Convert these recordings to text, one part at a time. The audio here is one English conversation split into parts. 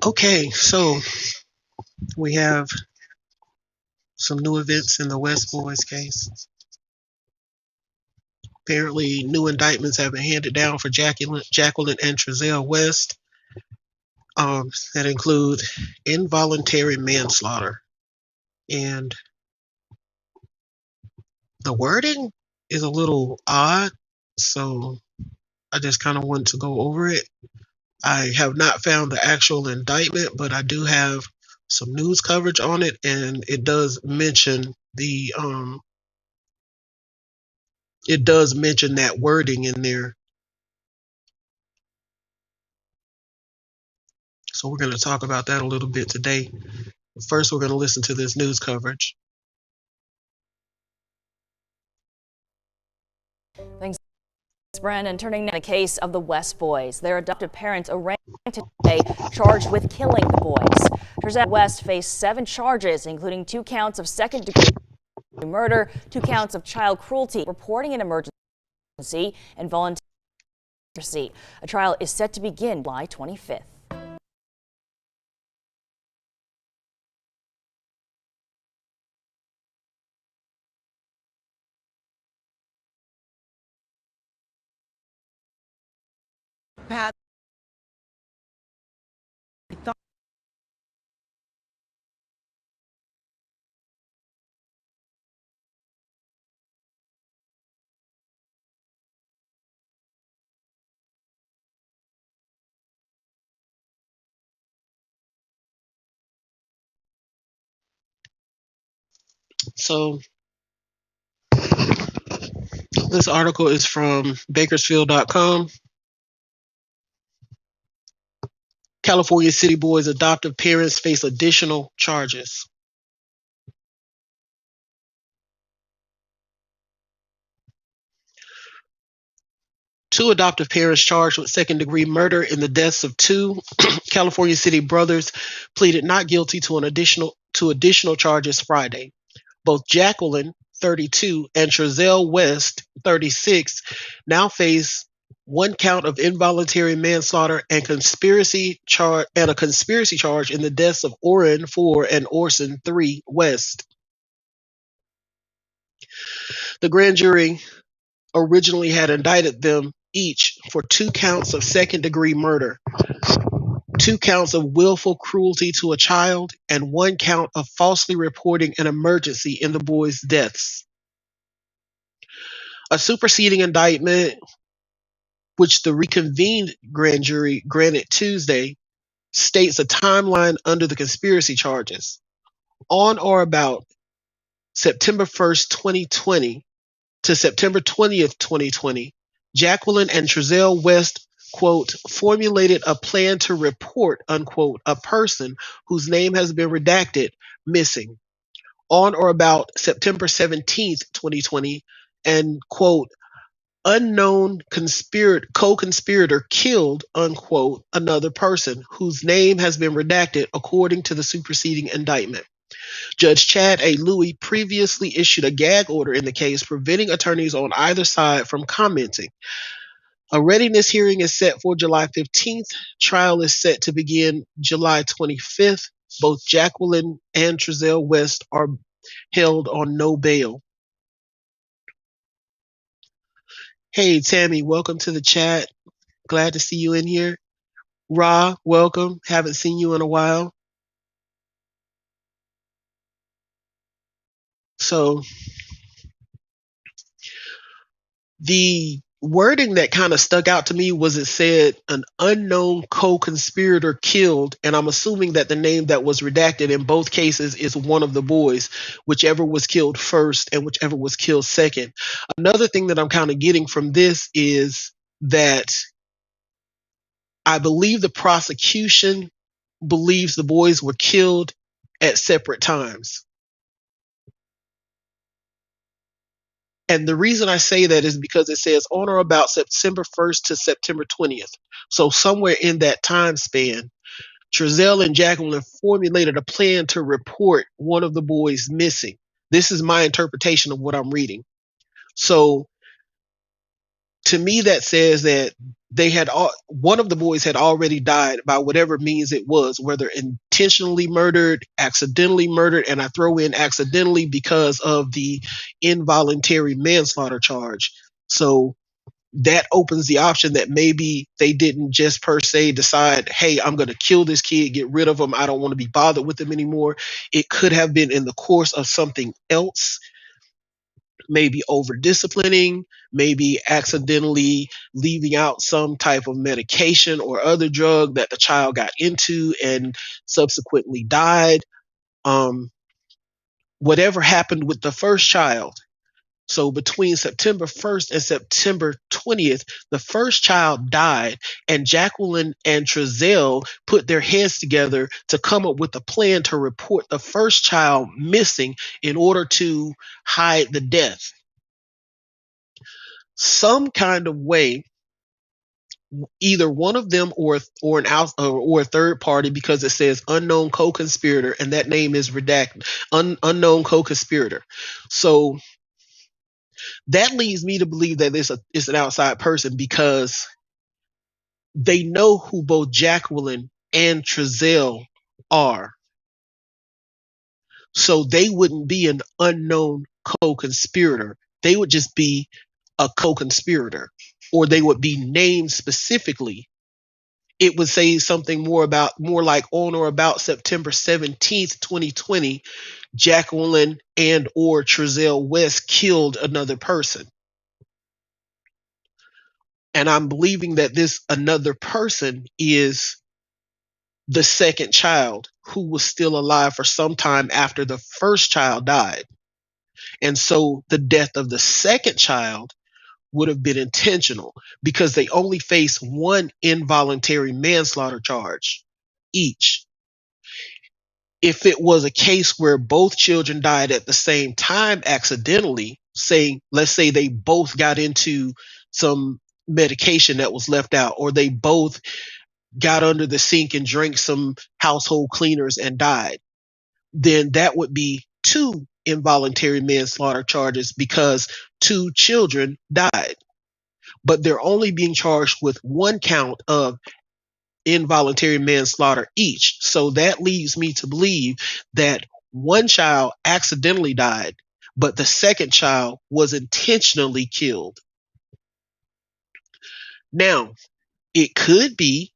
Okay, so we have some new events in the West Boys case. Apparently, new indictments have been handed down for Jacqueline and Trezell West that include involuntary manslaughter. And the wording is a little odd, so I just kind of want to go over it. I have not found the actual indictment, but I do have some news coverage on it, and it does mention that wording in there. So we're going to talk about that a little bit today. But first, we're going to listen to this news coverage. Thanks, Brandon. Turning to the case of the West Boys. Their adoptive parents arraigned today, charged with killing the boys. Trezell West faced 7 charges, including 2 counts of second-degree murder, 2 counts of child cruelty, reporting an emergency, and voluntary. A trial is set to begin July 25th. Pat, So this article is from Bakersfield.com. California City Boys' adoptive parents face additional charges. Two adoptive parents charged with second-degree murder in the deaths of 2 California City brothers pleaded not guilty to additional charges Friday. Both Jacqueline, 32, and Trezell West, 36, now face 1 count of involuntary manslaughter and a conspiracy charge in the deaths of Orrin, 4, and Orson, 3, West. The grand jury originally had indicted them each for 2 counts of second-degree murder, 2 counts of willful cruelty to a child, and 1 count of falsely reporting an emergency in the boys' deaths. A superseding indictment, which the reconvened grand jury granted Tuesday, states a timeline under the conspiracy charges. On or about September 1st, 2020 to September 20th, 2020, Jacqueline and Trezell West, quote, formulated a plan to report, unquote, a person whose name has been redacted missing. On or about September 17th, 2020, and, quote, unknown co-conspirator killed, unquote, another person whose name has been redacted according to the superseding indictment. Judge Chad A. Louis previously issued a gag order in the case, preventing attorneys on either side from commenting. A readiness hearing is set for July 15th. Trial is set to begin July 25th. Both Jacqueline and Trezell West are held on no bail. Hey, Tammy, welcome to the chat. Glad to see you in here. Ra, welcome. Haven't seen you in a while. So the wording that kind of stuck out to me was it said an unknown co-conspirator killed, and I'm assuming that the name that was redacted in both cases is one of the boys, whichever was killed first and whichever was killed second. Another thing that I'm kind of getting from this is that I believe the prosecution believes the boys were killed at separate times. And the reason I say that is because it says on or about September 1st to September 20th. So somewhere in that time span, Trezell and Jacqueline formulated a plan to report one of the boys missing. This is my interpretation of what I'm reading. So To me, that says that one of the boys had already died by whatever means it was, whether intentionally murdered, accidentally murdered, and I throw in accidentally because of the involuntary manslaughter charge. So that opens the option that maybe they didn't just per se decide, hey, I'm going to kill this kid, get rid of him. I don't want to be bothered with him anymore. It could have been in the course of something else, maybe over disciplining, maybe accidentally leaving out some type of medication or other drug that the child got into and subsequently died. Um, Whatever happened with the first child. So between September 1st and September 20th, the first child died, and Jacqueline and Trezell put their heads together to come up with a plan to report the first child missing in order to hide the death. Some kind of way, either one of them or an out or a third party, because it says unknown co-conspirator, and that name is redacted, unknown co-conspirator. So that leads me to believe that it's an outside person, because they know who both Jacqueline and Trezell are. So they wouldn't be an unknown co-conspirator. They would just be a co-conspirator, or they would be named specifically. It would say something more like on or about September 17th, 2020, Jacqueline and or Trezell West killed another person. And I'm believing that this another person is the second child, who was still alive for some time after the first child died. And so the death of the second child would have been intentional, because they only face one involuntary manslaughter charge each. If it was a case where both children died at the same time accidentally, let's say they both got into some medication that was left out, or they both got under the sink and drank some household cleaners and died, then that would be two involuntary manslaughter charges, because two children died. But they're only being charged with one count of involuntary manslaughter each. So that leads me to believe that one child accidentally died, but the second child was intentionally killed. Now, it could be,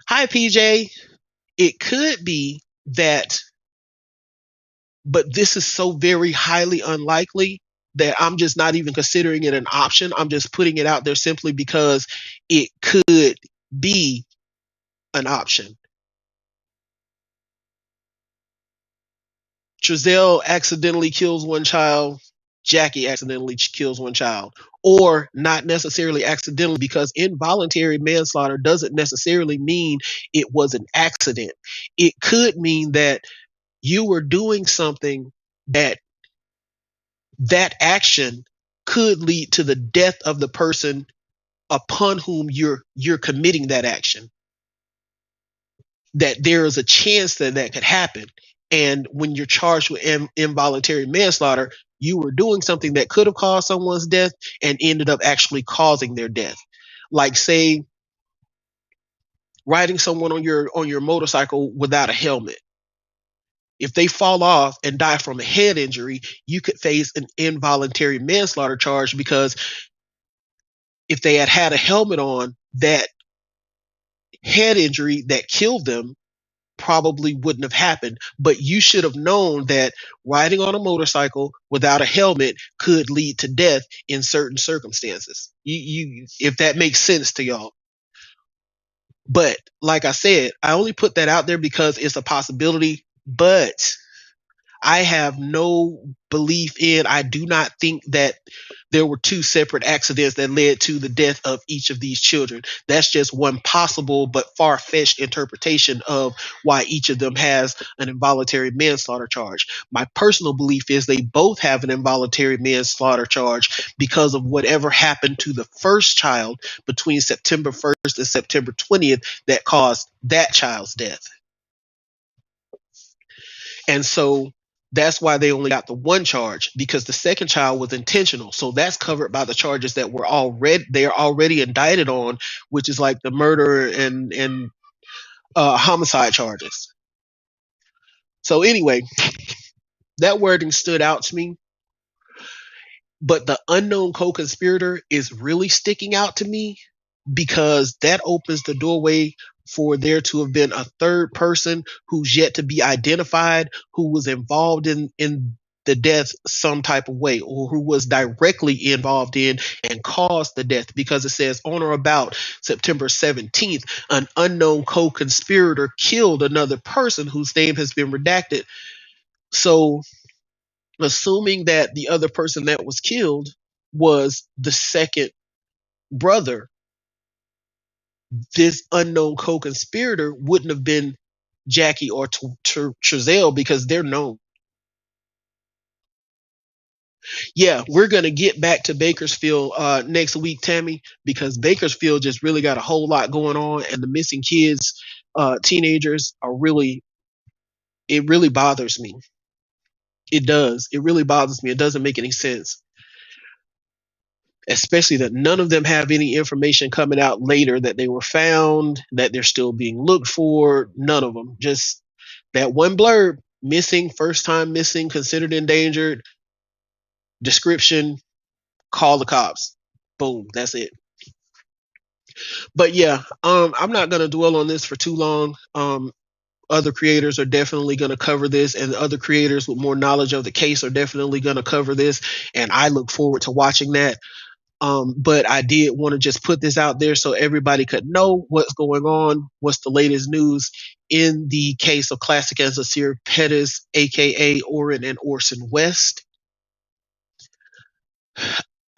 hi PJ, it could be that, but this is so very highly unlikely that I'm just not even considering it an option. I'm just putting it out there simply because it could be an option. Trezell accidentally kills one child, Jackie accidentally kills one child, or not necessarily accidentally, because involuntary manslaughter doesn't necessarily mean it was an accident. It could mean that you were doing something that action could lead to the death of the person upon whom you're committing that action. That there is a chance that that could happen. And when you're charged with involuntary manslaughter, you were doing something that could have caused someone's death and ended up actually causing their death. Like, say, riding someone on your motorcycle without a helmet. If they fall off and die from a head injury, you could face an involuntary manslaughter charge, because if they had had a helmet on, that head injury that killed them probably wouldn't have happened. But you should have known that riding on a motorcycle without a helmet could lead to death in certain circumstances. If that makes sense to y'all. But like I said, I only put that out there because it's a possibility, but I have no belief in, I do not think that there were two separate accidents that led to the death of each of these children. That's just one possible but far-fetched interpretation of why each of them has an involuntary manslaughter charge. My personal belief is they both have an involuntary manslaughter charge because of whatever happened to the first child between September 1st and September 20th that caused that child's death. And so That's why they only got the one charge, because the second child was intentional. So that's covered by the charges that were already they're already indicted on, which is like the murder and homicide charges. So anyway, that wording stood out to me, but the unknown co-conspirator is really sticking out to me because that opens the doorway for there to have been a third person who's yet to be identified, who was involved in the death some type of way, or who was directly involved in and caused the death, because it says on or about September 17th an unknown co-conspirator killed another person whose name has been redacted. So assuming that the other person that was killed was the second brother, this unknown co-conspirator wouldn't have been Jackie or Trezell, because they're known. Yeah, we're gonna get back to Bakersfield next week, Tammy, because Bakersfield just really got a whole lot going on, and the missing kids, teenagers are really. It really bothers me. It does. It really bothers me. It doesn't make any sense, especially that none of them have any information coming out later that they were found, that they're still being looked for. None of them. Just that one blurb: missing, first time missing, considered endangered, description, call the cops. Boom, that's it. But yeah, I'm not gonna dwell on this for too long. Other creators are definitely going to cover this, and other creators with more knowledge of the case are definitely going to cover this, and I look forward to watching that. But I did want to just put this out there so everybody could know what's going on, what's the latest news in the case of Classic and Cincere Pettus, aka Orrin and Orson West.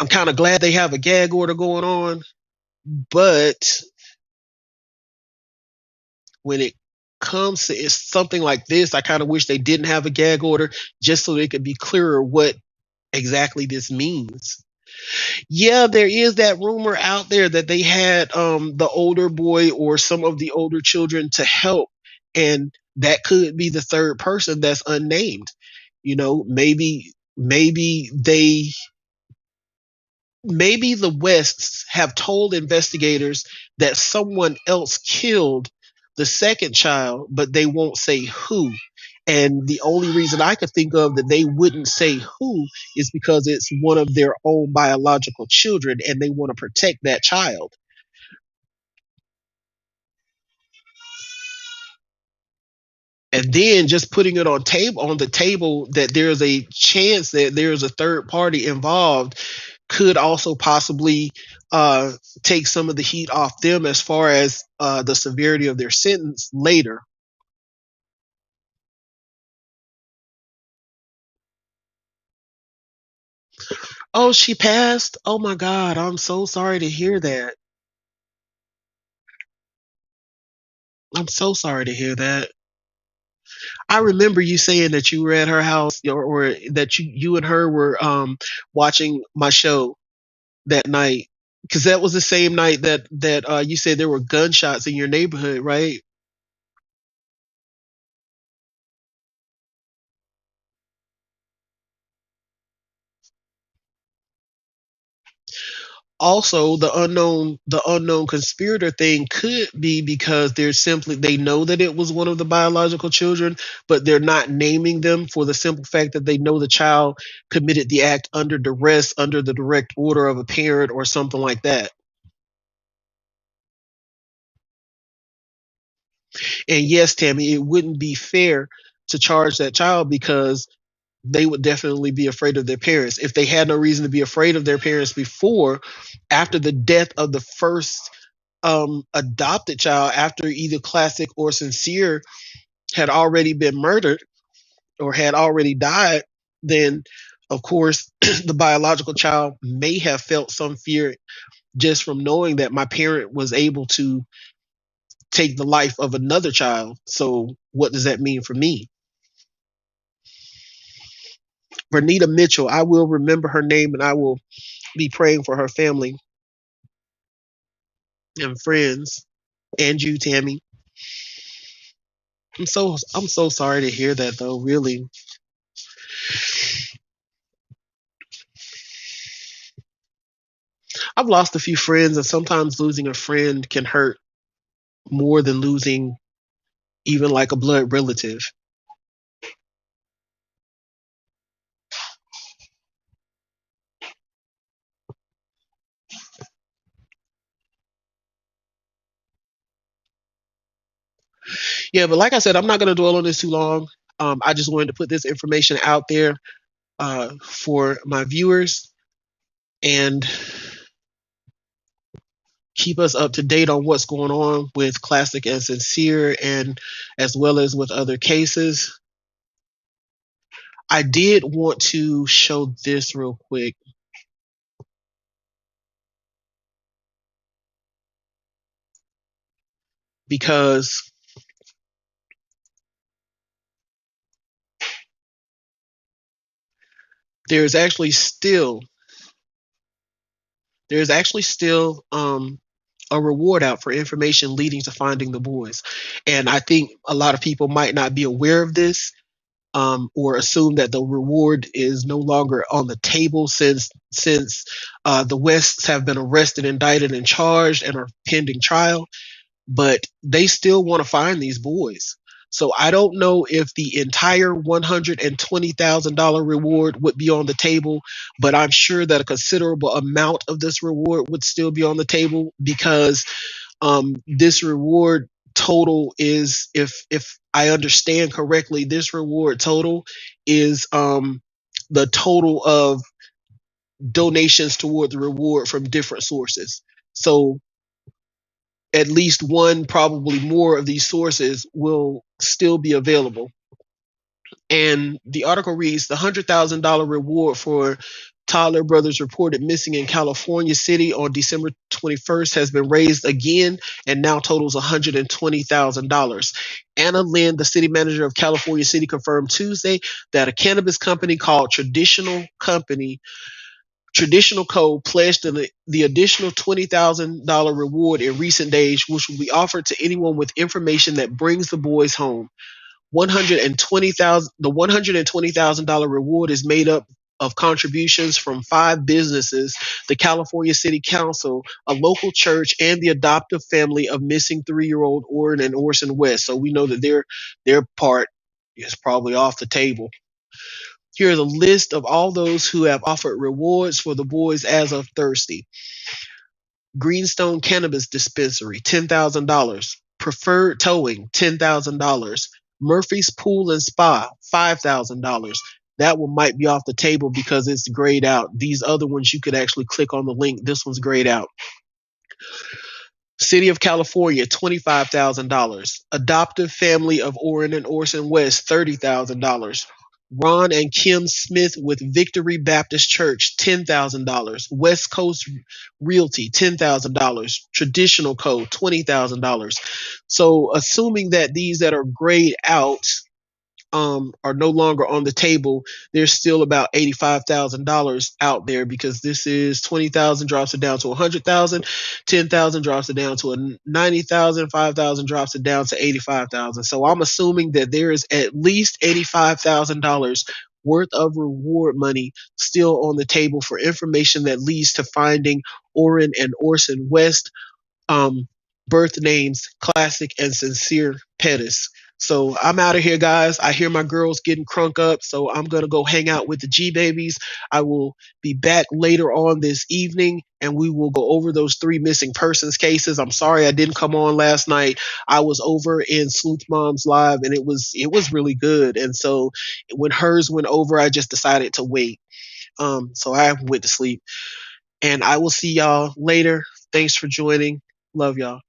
I'm kind of glad they have a gag order going on, but when it comes to something like this, I kind of wish they didn't have a gag order, just so they could be clearer what exactly this means. Yeah, there is that rumor out there that they had the older boy or some of the older children to help, and that could be the third person that's unnamed. Maybe the Wests have told investigators that someone else killed the second child, but they won't say who. And the only reason I could think of that they wouldn't say who is because it's one of their own biological children and they want to protect that child. And then just putting it on the table that there's a chance that there's a third party involved could also possibly uh, take some of the heat off them as far as the severity of their sentence later. Oh, she passed. Oh my God, I'm so sorry to hear that. I'm so sorry to hear that. I remember you saying that you were at her house, or that you and her were watching my show that night, because that was the same night that you said there were gunshots in your neighborhood, right? Also, the unknown conspirator thing could be because they know that it was one of the biological children, but they're not naming them for the simple fact that they know the child committed the act under duress, under the direct order of a parent or something like that. And yes, Tammy, it wouldn't be fair to charge that child, because they would definitely be afraid of their parents. If they had no reason to be afraid of their parents before, after the death of the first adopted child, after either Classic or Cincere had already been murdered or had already died, then of course the biological child may have felt some fear just from knowing that my parent was able to take the life of another child. So what does that mean for me? Vernita Mitchell, I will remember her name, and I will be praying for her family and friends, and you, Tammy. I'm so sorry to hear that, though. Really. I've lost a few friends, and sometimes losing a friend can hurt more than losing even like a blood relative. Yeah, but like I said, I'm not going to dwell on this too long. I just wanted to put this information out there for my viewers and keep us up to date on what's going on with Classic and Cincere, and as well as with other cases. I did want to show this real quick because there's actually still a reward out for information leading to finding the boys. And I think a lot of people might not be aware of this, or assume that the reward is no longer on the table since the Wests have been arrested, indicted, and charged and are pending trial. But they still want to find these boys. So I don't know if the entire $120,000 reward would be on the table, but I'm sure that a considerable amount of this reward would still be on the table, because this reward total is, if I understand correctly, this reward total is the total of donations toward the reward from different sources. So at least one, probably more of these sources will still be available. And the article reads, the $100,000 reward for Tyler brothers reported missing in California City on December 21st has been raised again and now totals $120,000. Anna Lynn, the city manager of California City, confirmed Tuesday that a cannabis company called Traditional Co. pledged the additional $20,000 reward in recent days, which will be offered to anyone with information that brings the boys home. The $120,000 reward is made up of contributions from 5 businesses, the California City Council, a local church, and the adoptive family of missing 3-year-old Orrin and Orson West. So we know that their part is probably off the table. Here is a list of all those who have offered rewards for the boys as of Thursday. Greenstone Cannabis Dispensary, $10,000. Preferred Towing, $10,000. Murphy's Pool and Spa, $5,000. That one might be off the table because it's grayed out. These other ones you could actually click on the link. This one's grayed out. City of California, $25,000. Adoptive family of Orrin and Orson West, $30,000. Ron and Kim Smith with Victory Baptist Church, $10,000. West Coast Realty, $10,000. Traditional Co., $20,000. So assuming that these that are grayed out are no longer on the table, there's still about $85,000 out there, because this is 20,000 drops it down to 100,000, 10,000 drops it down to 90,000, 5,000 drops it down to 85,000. So I'm assuming that there is at least $85,000 worth of reward money still on the table for information that leads to finding Orrin and Orson West, birth names Classic and Sincere Pettus. So I'm out of here, guys. I hear my girls getting crunk up, so I'm going to go hang out with the G babies. I will be back later on this evening, and we will go over those 3 missing persons cases. I'm sorry I didn't come on last night. I was over in Sleuth Mom's live, and it was really good. And so when hers went over, I just decided to wait. So I went to sleep, and I will see y'all later. Thanks for joining. Love y'all.